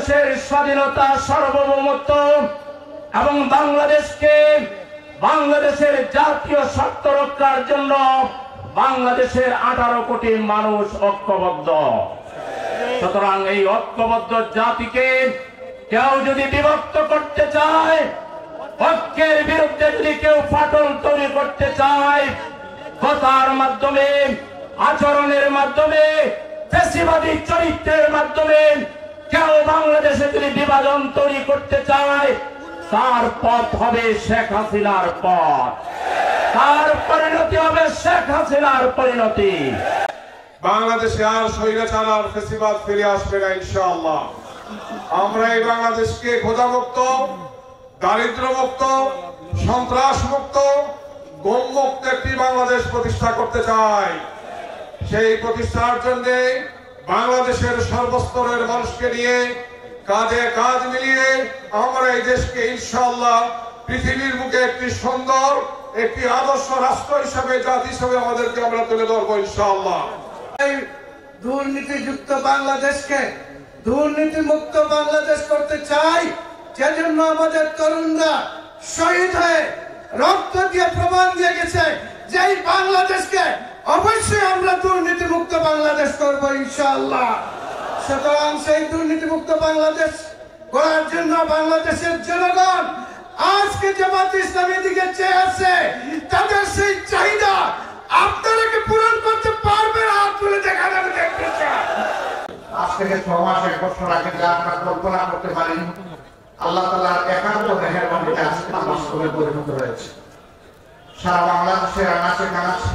বাংলাদেশের স্বাধীনতা, সার্বভৌমত্ব এবং বাংলাদেশের জাতীয় স্বার্থ রক্ষার জন্য বাংলাদেশের 18 কোটি মানুষ ঐক্যবদ্ধ। সুতরাং এই ঐক্যবদ্ধ জাতিকে কেউ যদি বিভক্ত করতে চায়, ঐক্যের বিরুদ্ধে যদি কেউ ফাটল তৈরি করতে চায়, কথার মাধ্যমে, আচরণের মাধ্যমে, ফ্যাসিবাদী চরিত্রের মাধ্যমে কেউ বাংলাদেশে যদি বিভাজন তৈরি করতে চায়, তার পথ হবে শেখ হাসিনার পথ, তার পরিণতি হবে শেখ হাসিনার পরিণতি। বাংলাদেশে আর স্বৈরাচার আর ফ্যাসিবাদ ফিরে আসবে না ইনশাআল্লাহ। আমরা এই বাংলাদেশকে খোঁজামুক্ত, দারিদ্র্যমুক্ত, সন্ত্রাসমুক্ত, গমমুক্ত একটি বাংলাদেশ প্রতিষ্ঠা করতে চাই। সেই প্রতিষ্ঠার জন্য বাংলাদেশের সর্বস্তরের মানুষকে নিয়ে কাজে কাজ মিলিয়ে আমরা এই দেশকে ইনশাআল্লাহ পৃথিবীর বুকে একটি সুন্দর, একটি আদর্শ রাষ্ট্র হিসাবে, জাতি হিসাবে আমাদেরকে আমরা তুলে ধরবো ইনশাআল্লাহ। দুর্নীতিযুক্ত বাংলাদেশকে দুর্নীতিমুক্ত বাংলাদেশ করতে চাই। সেজন্য আমাদের তরুণরা শহীদ হয়ে রক্ত দিয়ে প্রমাণ দিয়ে গেছে যে এই বাংলাদেশকে অবশ্যই আমরা দুর্নীতিমুক্ত বাংলাদেশ করব ইনশাআল্লাহ। সুতরাং সেই দুর্নীতিমুক্ত বাংলাদেশ গড়ার জন্য বাংলাদেশের জনগণ আজকে জামাত ইসলামীর দিকে চেয়ে আছে। তাদের সেই চাহিদা আপনারা কি পূরণ করতে পারবেন? হাত তুলে দেখান, আমি দেখতে চাই। আজ থেকে 6 মাস 1 বছর আগে যা আমরা কল্পনা করতে পারিনি, আল্লাহ তাআলার একান্ত মেহেরবানিতে আজকে বাস্তবে পরিণত হয়েছে। সারা বাংলাদেশের আনাচে কানাচে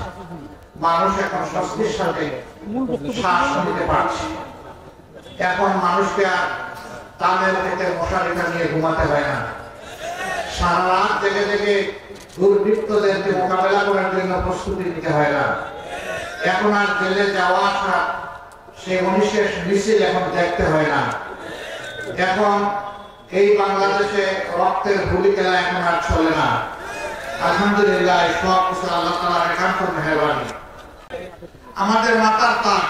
মানুষ এখন স্বস্তির সাথে শ্বাস নিতে পারছে। এখন মানুষকে আর তাদের থেকে মশারিটা নিয়ে ঘুমাতে হয় না। সারা রাত জেগে জেগে দুর্বৃত্তদেরকে মোকাবেলা করার জন্য প্রস্তুতি নিতে হয় না। এখন আর জেলে যাওয়া আসা সেই অনিশেষ মিছিল এখন দেখতে হয় না। এখন এই বাংলাদেশে রক্তের গুলি খেলা এখন আর চলে না। আলহামদুলিল্লাহ, সব কিছু আল্লাহ তাআলার একান্ত মেহেরবানি। আমাদের মাতার তাজ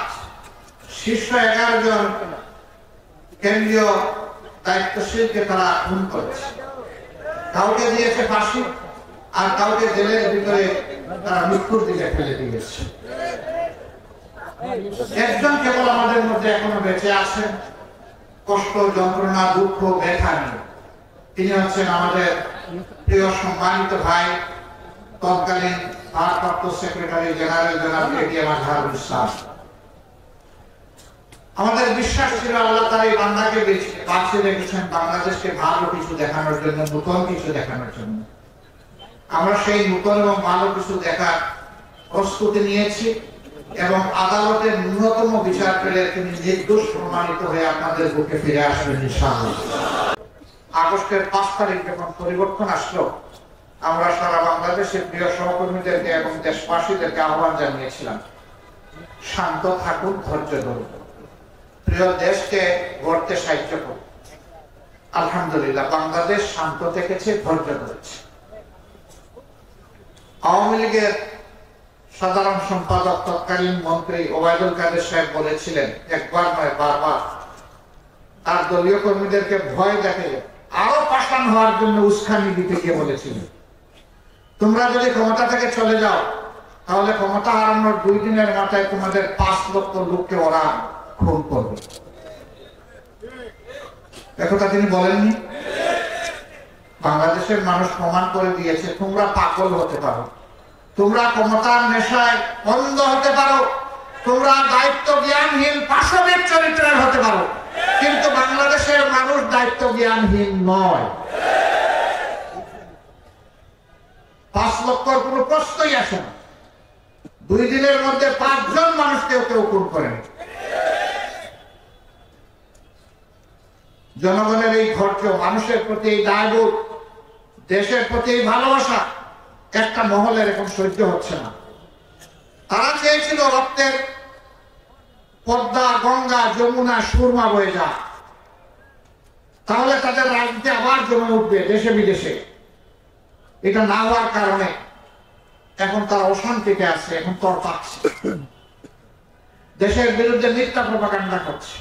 শীর্ষ 11 জন কেন্দ্রীয় দায়িত্বশীলকে তারা খুন করেছে। কাউকে দিয়েছে ফাঁসি, আর কাউকে জেলের ভিতরে তারা মৃত্যুর দিকে ফেলে দিয়েছে। একজন কেবল আমাদের মধ্যে এখনো বেঁচে আছেন, কষ্ট, যন্ত্রণা, দুঃখ, ব্যথা নিয়ে। তিনি হচ্ছেন আমাদের প্রিয় সম্মানিত ভাই, তৎকালীন ভারপ্রাপ্ত সেক্রেটারি জেনারেল জনাব এটিএম আজহারুল ইসলাম। আমাদের বিশ্বাস ছিল আল্লাহ তাআলা এই বান্দাকে বাঁচিয়ে রেখেছেন বাংলাদেশকে ভালো কিছু দেখানোর জন্য, নতুন কিছু দেখানোর জন্য। আমরা সেই নতুন এবং ভালো কিছু দেখার প্রস্তুতি নিয়েছি এবং আদালতের ন্যূনতম বিচার পেলে তিনি নির্দোষ প্রমাণিত হয়ে আপনাদের বুকে ফিরে আসবেন ইনশাআল্লাহ। আগস্টের 5 তারিখ যখন পরিবর্তন আসলো, আমরা সারা বাংলাদেশের প্রিয় সহকর্মীদেরকে এবং দেশবাসীদেরকে আহ্বান জানিয়েছিলাম, শান্ত থাকুন, ধৈর্য ধরুন, প্রিয় দেশকে গড়তে সাহায্য করুন। আলহামদুলিল্লাহ, বাংলাদেশ শান্ত থেকেছে, ধৈর্য ধরেছে। আওয়ামী লীগের সাধারণ সম্পাদক তৎকালীন মন্ত্রী ওবায়দুল কাদের সাহেব বলেছিলেন, একবার নয় বারবার, তার দলীয় কর্মীদেরকে ভয় দেখে আরো পাষাণ হওয়ার জন্য উস্কানি দিতে গিয়ে বলেছিলেন, তোমরা যদি ক্ষমতা থেকে চলে যাও তাহলে ক্ষমতা হারানোর 2 দিনের মাথায় তোমাদের 5 লক্ষ লোককে ওরা খুন করবে। একথা তিনি বলেননি? বাংলাদেশের মানুষ প্রমাণ করে দিয়েছে, তোমরা পাগল হতে পারো, তোমরা ক্ষমতার নেশায় অন্ধ হতে পারো, তোমরা দায়িত্ব জ্ঞানহীন পাশবিক চরিত্রের হতে পারো, কিন্তু বাংলাদেশের মানুষ দায়িত্ব জ্ঞানহীন নয়। 5 লক্ষর কোনো প্রশ্নই আসে না। 2 দিনের মধ্যে 5 জন মানুষকে কেউ খুন করেন। জনগণের এই ধৈর্য, মানুষের প্রতি এই দায়বোধ, দেশের প্রতি এই ভালোবাসা একটা মহলের এখন সহ্য হচ্ছে না। তারা চেয়েছিল রক্তের পদ্মা, গঙ্গা, যমুনা, সুরমা বয়ে যায়, তাহলে তাদের রাজনীতি আবার জমে উঠবে দেশে বিদেশে। এটা না হওয়ার কারণে এখন তারা অশান্তিতে আছে, এখন তর পাচ্ছে, দেশের বিরুদ্ধে মিথ্যা প্রপাগান্ডা করছে।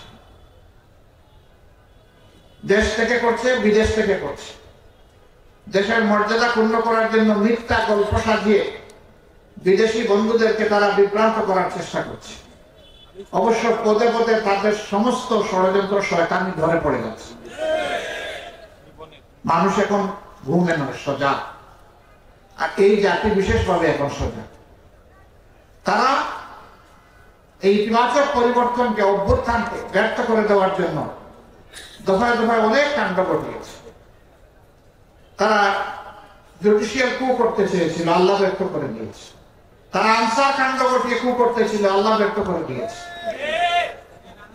দেশ থেকে করছে, বিদেশ থেকে করছে। দেশের মর্যাদা ক্ষুণ্ণ করার জন্য মিথ্যা গল্প সাজিয়ে বিদেশি বন্ধুদেরকে তারা বিভ্রান্ত করার চেষ্টা করছে। অবশ্য পদে পদে তাদের সমস্ত ষড়যন্ত্র শয়তানি ধরে পড়ে যাচ্ছে। মানুষ এখন ঘুমে নয়, সজাগ। আর এই জাতি বিশেষভাবে এখন সজাগ। তারা এই ইতিবাচক পরিবর্তনকে, অভ্যুত্থানকে ব্যর্থ করে দেওয়ার জন্য দফায় দফায় অনেক কাণ্ড ঘটিয়েছে। তারা জুডিশিয়াল কু করতে চেয়েছিল, আল্লাহ ব্যর্থ করে দিয়েছে। তারা আনসার কাণ্ড ঘটিয়ে কু করতেছিল, আল্লাহ ব্যর্থ করে দিয়েছে।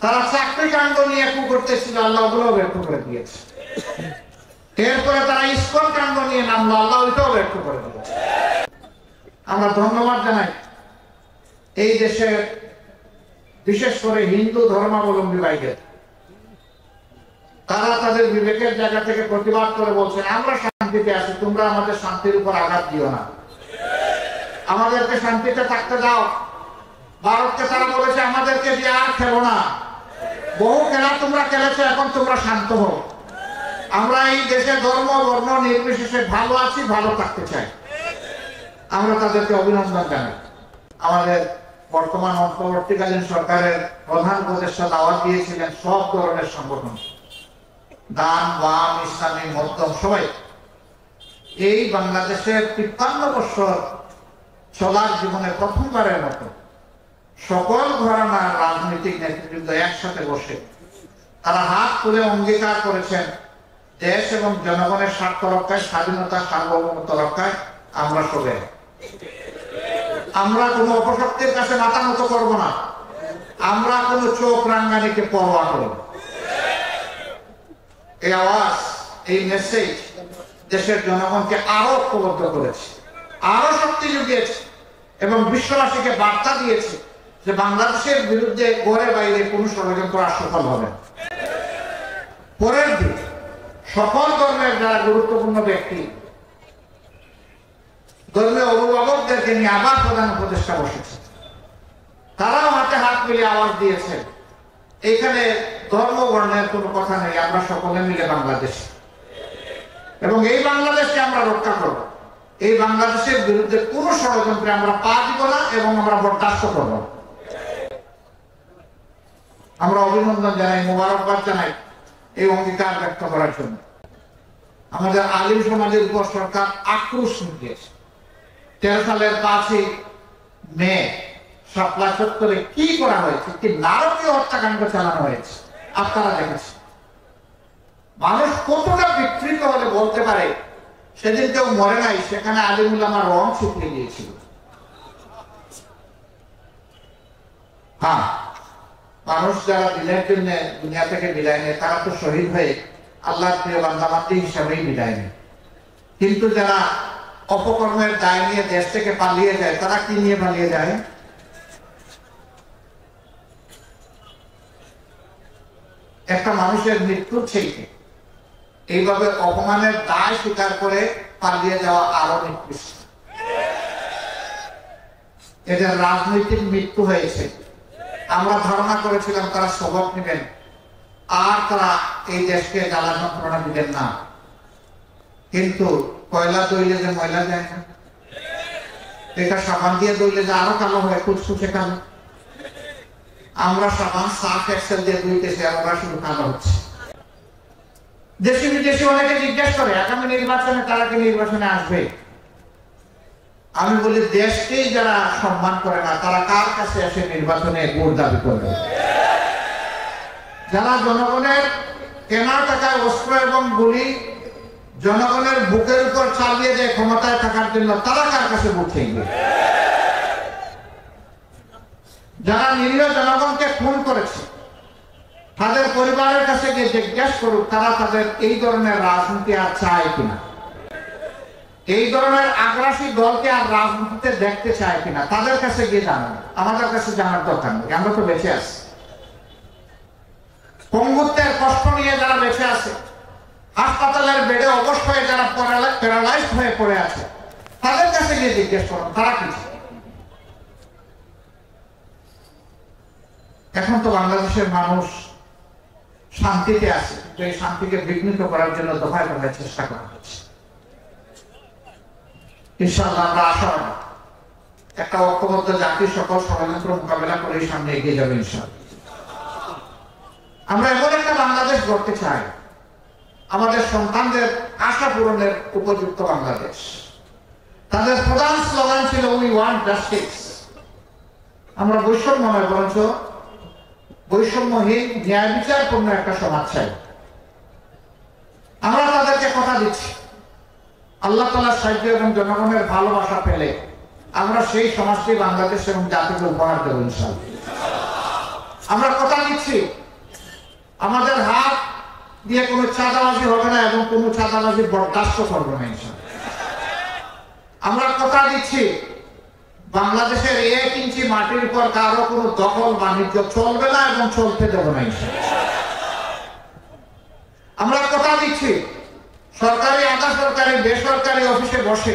তারা চাকরি কাণ্ড নিয়ে কু করতেছিল, আল্লাহ ওগুলো ব্যর্থ করে দিয়েছে। এরপরে তারা ইসকন কাণ্ড নিয়ে নামলো, আল্লাহ ওইটাও ব্যর্থ করে দিয়েছে। আমরা ধন্যবাদ জানাই এই দেশের বিশেষ করে হিন্দু ধর্মাবলম্বী ভাইদের। তারা তাদের বিবেকের জায়গা থেকে প্রতিবাদ করে বলছেন, আমরা শান্তিতে আছি, তোমরা আমাদের শান্তির উপর আঘাত দিও না, আমাদেরকে শান্তিতে থাকতে দাও। ভারতকে তারা বলেছে, আমাদেরকে দিয়ে আর খেলো না, বহু খেলা তোমরা খেলেছো, এখন তোমরা শান্ত হও। আমরা এই দেশে ধর্ম বর্ণ নির্বিশেষে ভালো আছি, ভালো থাকতে চাই। আমরা তাদেরকে অভিনন্দন জানাই। আমাদের বর্তমান অন্তর্বর্তীকালীন সরকারের প্রধান উপদেষ্টা দাওয়াত দিয়েছিলেন সব ধরনের সংগঠন, ডান বাম ইসলামী মধ্যম সবাই। এই বাংলাদেশের ৫৩ বছর চলার জীবনে প্রথমবারের মতো সকল ঘরানার রাজনৈতিক নেতৃবৃন্দ একসাথে বসে তারা হাত তুলে অঙ্গীকার করেছেন, দেশ এবং জনগণের স্বার্থ রক্ষায়, স্বাধীনতা সার্বভৌমত্ব রক্ষায় আমরা সবাই। আমরা কোনো অপশক্তির কাছে মাথা নত করবো না, আমরা কোনো চোখ রাঙ্গানিকে পরোয়া করব। এই আওয়াজ, এই মেসেজ দেশের জনগণকে আরো ঐক্যবদ্ধ করেছে, আরো শক্তি জুগিয়েছে এবং বিশ্ববাসীকে বার্তা দিয়েছে যে বাংলাদেশের বিরুদ্ধে ঘরে বাইরে কোন ষড়যন্ত্র আর সফল হবে। পরের দিন সকল ধর্মের যারা গুরুত্বপূর্ণ ব্যক্তি, ধর্মীয় অভিভাবকদেরকে নিয়ে আবার প্রধান উপদেষ্টা বসেছে। তারাও হাতে হাত মিলিয়ে আওয়াজ দিয়েছে, এখানে ধর্ম বর্ণের কোনো কথা নেই, আমরা সকলে মিলে বাংলাদেশ, এবং এই বাংলাদেশকে আমরা রক্ষা করব। এই বাংলাদেশের বিরুদ্ধে কোনো ষড়যন্ত্রে আমরা পা দিব না এবং আমরা বরদাস্ত করব। আমরা অভিনন্দন জানাই, মোবারকবাদ জানাই এই অঙ্গীকার ব্যক্ত করার জন্য। আমাদের আলিম সমাজের উপর সরকার আক্রোশ নিয়েছে। 13 সালের 5ই মে শাপলা চত্বরে কি করা হয়েছে, কি নারকীয় হত্যাকাণ্ড চালানো হয়েছে আপনারা দেখেছেন। মানুষ কতটা বিকৃত হলে বলতে পারে সেদিন কেউ মরে নাই, সেখানে আলিমুল আমার রং ছিটিয়ে গিয়েছিল। হ্যাঁ, মানুষ যারা দিনের জন্য দুনিয়া থেকে বিদায় নেয় তারা তো শহীদ হয়ে আল্লাহর প্রিয় বান্দাবান্দি হিসাবেই বিদায় নেয়। কিন্তু যারা অপকর্মের দায় নিয়ে দেশ থেকে পালিয়ে যায়, তারা কি নিয়ে পালিয়ে যায়? একটা মানুষের মৃত্যুর থেকে এইভাবে অপমানের দায় স্বীকার করে পালিয়ে যাওয়া আরো নিকৃষ্ট। এদের রাজনৈতিক মৃত্যু হয়েছে। আমরা ধারণা করেছিলাম তারা সবক নেবেন আর তারা এই দেশকে জ্বালা যন্ত্রণা দিবেন না, কিন্তু কয়লা দইলে যে ময়লা যায় না, এটা সাবান দিয়ে দইলে যে আরো কালো হয়, কুচকুচে কালো। আমরা সাবান সার্ফ এক্সেল দিয়ে ধুইতেছি, আমরা শুধু কালো হচ্ছে। দেশি বিদেশি অনেকে জিজ্ঞেস করে আগামী নির্বাচনে তারা কি নির্বাচনে আসবে। আমি বলি, দেশকেই যারা সম্মান করে না তারা কার কাছে এসে নির্বাচনে ভোট দাবি করবে? যারা জনগণের কেনার টাকায় অস্ত্র এবং গুলি জনগণের বুকের উপর চালিয়ে দেয় ক্ষমতায় থাকার জন্য, তারা কার কাছে ভোট চাইবে? যারা নিরীহ জনগণকে খুন করেছে তাদের পরিবারের কাছে গিয়ে জিজ্ঞেস করুক তারা তাদের এই ধরনের রাজনীতি আর চায় কিনা, এই ধরনের আগ্রাসী দলকে আর রাজনীতিতে দেখতে চায় কিনা। তাদের কাছে গিয়ে জানান, আমাদের কাছে জানার দরকার নেই, আমরা তো বেঁচে আছি। পঙ্গুত্বের কষ্ট নিয়ে যারা বেঁচে আছে, হাসপাতালের বেডে অবশ হয়ে যারা প্যারালাইজড হয়ে পড়ে আছে, তাদের কাছে গিয়ে জিজ্ঞেস করুন তারা কি। এখন তো বাংলাদেশের মানুষ শান্তিতে আছে, কিন্তু এই শান্তিকে বিঘ্নিত করার জন্য দফায় দফায় চেষ্টা করা হচ্ছে। ইনশাআল্লাহ আমরা আশাবাদী একটা ঐক্যবদ্ধ জাতির সকল ষড়যন্ত্র মোকাবেলা করে সামনে এগিয়ে যাবে ইনশাআল্লাহ। আমরা এমন একটা বাংলাদেশ গড়তে চাই, আমাদের সন্তানদের আশা পূরণের উপযুক্ত বাংলাদেশ। তাদের প্রধান স্লোগান ছিল উই ওয়ান্ট জাস্টিস। আমরা বৈষম্য নয়, বরঞ্চ বৈষম্যহীন ন্যায় বিচারপূর্ণ একটা সমাজ চাই। আমরা তাদেরকে কথা দিচ্ছি, আল্লাহ তাআলার সাহায্য এবং জনগণের ভালোবাসা পেলে আমরা সেই সমাজটি বাংলাদেশ এবং জাতিকে উপহার দেব ইনশাআল্লাহ। আমরা কথা দিচ্ছি, আমাদের হাত দিয়ে কোনো চাঁদাবাজি হবে না এবং কোনো চাঁদাবাজি বরদাস্ত করবো না ইনশাআল্লাহ। আমরা কথা দিচ্ছি, বাংলাদেশের 1 ইঞ্চি মাটির উপর কারো কোনো দখল বাণিজ্য চলবে না এবং চলতে দেব না ইনশাআল্লাহ। আমরা কথা দিচ্ছি, সরকারি আধা সরকারি বেসরকারি অফিসে বসে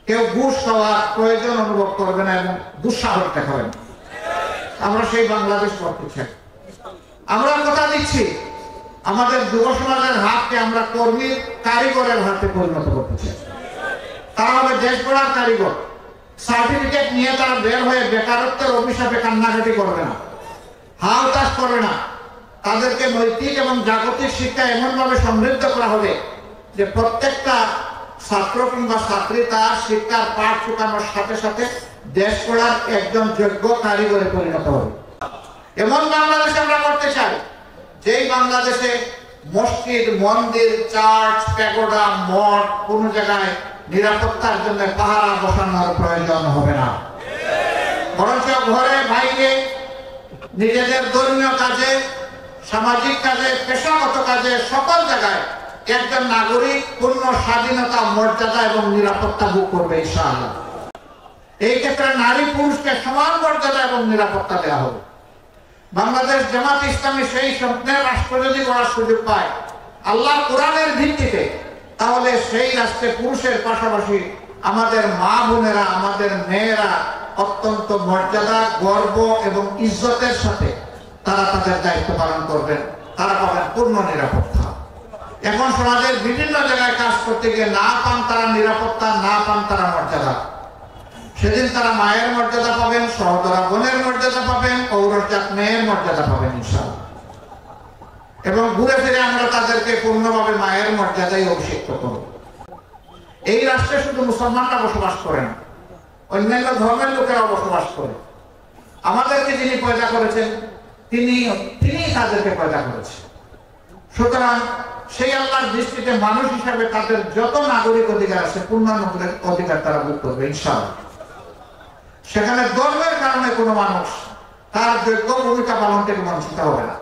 কেউ ঘুষ খাওয়ার প্রয়োজন অনুভব করবে না এবং দুঃসাহস দেখাবে না। আমরা সেই বাংলাদেশ করতে চাই। আমরা কথা দিচ্ছি, আমাদের যুব সমাজের হাতকে আমরা কর্মীর কারিগরের হাতে পরিণত করতে চাই। তারা হবে দেশ গড়ার কারিগর। সার্টিফিকেট নিয়ে তারা বের হয়ে বেকারত্বের অভিশাপে কান্নাকাটি করবে না, হাল চাষ করবে না। তাদেরকে নৈতিক এবং জাগতিক শিক্ষা এমন ভাবে সমৃদ্ধ করা হবে যে প্রত্যেকটা ছাত্র কিংবা ছাত্রী তার শিক্ষার পাঠ চুকানোর সাথে সাথে দেশ গড়ার একজন যোগ্য কারিগরে পরিণত হবে। এমন বাংলাদেশ আমরা করতে চাই যেই বাংলাদেশে মসজিদ, মন্দির, চার্চ, প্যাগোডা, মঠ কোন জায়গায় নিরাপত্তার জন্য পাহারা বসানোর প্রয়োজন হবে না, বরঞ্চ ঘরে বাইরে নিজেদের ধর্মীয় কাজে, সামাজিক কাজে, পেশাগত কাজে সকল জায়গায় একজন নাগরিক পূর্ণ স্বাধীনতা, মর্যাদা এবং নিরাপত্তা ভোগ করবে ইনশাআল্লাহ। এই ক্ষেত্রে নারী পুরুষকে সমান মর্যাদা এবং নিরাপত্তা দেওয়া হবে। বাংলাদেশ জামাত ইসলামী সেই স্বপ্নের রাষ্ট্র যদি করার সুযোগ পায় আল্লাহ কোরআনের ভিত্তিতে, তাহলে সেই রাষ্ট্রে পুরুষের পাশাপাশি আমাদের মা বোনেরা, আমাদের মেয়েরা অত্যন্ত মর্যাদা, গর্ব এবং ইজ্জতের সাথে তারা তাদের দায়িত্ব পালন করবেন। তারা পাবেন পূর্ণ নিরাপত্তা। এখন সমাজের বিভিন্ন জায়গায় কাজ করতে গিয়ে না পান তারা নিরাপত্তা, না পান তারা মর্যাদা। সেদিন তারা মায়ের মর্যাদা পাবেন, সহোদরা বোনের মর্যাদা পাবেন, ঔরজাত মেয়ের মর্যাদা পাবেন ইনশাআল্লাহ। এবং ঘুরে ফিরে আমরা তাদেরকে পূর্ণভাবে মায়ের মর্যাদায় অভিষিক্ত করব। এই রাষ্ট্রে শুধু মুসলমানরা বসবাস করেন, অন্যান্য ধর্মের লোকেরা বসবাস করে। আমাদেরকে যিনি পয়দা করেছেন তিনি তাদেরকে পয়দা করেছেন। সুতরাং সেই আল্লাহর দৃষ্টিতে মানুষ হিসাবে তাদের যত নাগরিক অধিকার আছে পূর্ণ নাগরিক অধিকার তারা ভোগ করবে ইনশাআল্লাহ। সেখানে ধর্মের কারণে কোনো মানুষ তার যোগ্য ভূমিকা পালন থেকে বঞ্চিত হবে না।